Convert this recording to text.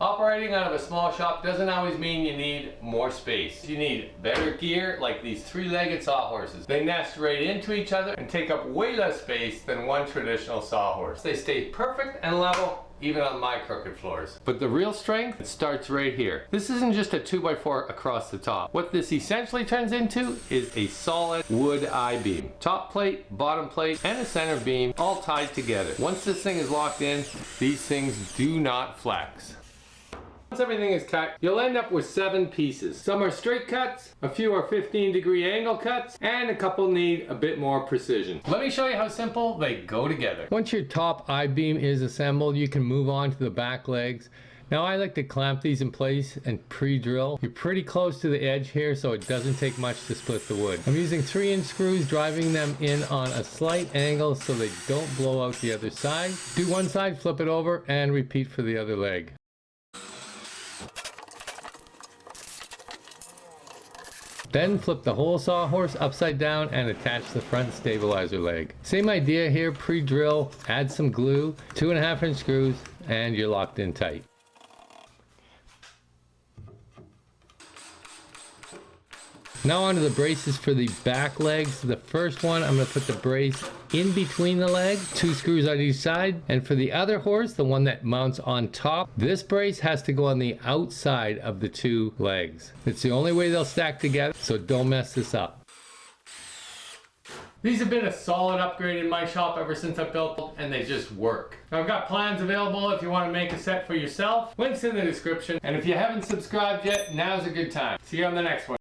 Operating out of a small shop doesn't always mean you need more space. You need better gear like these three-legged sawhorses. They nest right into each other and take up way less space than one traditional sawhorse. They stay perfect and level even on my crooked floors. But the real strength starts right here. This isn't just a 2x4 across the top. What this essentially turns into is a solid wood I-beam. Top plate, bottom plate, and a center beam all tied together. Once this thing is locked in, these things do not flex. Once everything is cut, you'll end up with 7 pieces. Some are straight cuts, a few are 15-degree angle cuts, and a couple need a bit more precision. Let me show you how simple they go together. Once your top I-beam is assembled, you can move on to the back legs. Now I like to clamp these in place and pre-drill. You're pretty close to the edge here, so it doesn't take much to split the wood. I'm using 3-inch screws, driving them in on a slight angle so they don't blow out the other side. Do one side, flip it over, and repeat for the other leg. Then flip the whole sawhorse upside down and attach the front stabilizer leg. Same idea here, pre-drill, add some glue, 2.5-inch screws, and you're locked in tight. Now onto the braces for the back legs. The first one, I'm going to put the brace in between the legs, 2 screws on each side. And for the other horse, the one that mounts on top, this brace has to go on the outside of the 2 legs. It's the only way they'll stack together, so don't mess this up. These have been a solid upgrade in my shop ever since I built them, and they just work. I've got plans available if you want to make a set for yourself. Links in the description. And if you haven't subscribed yet, now's a good time. See you on the next one.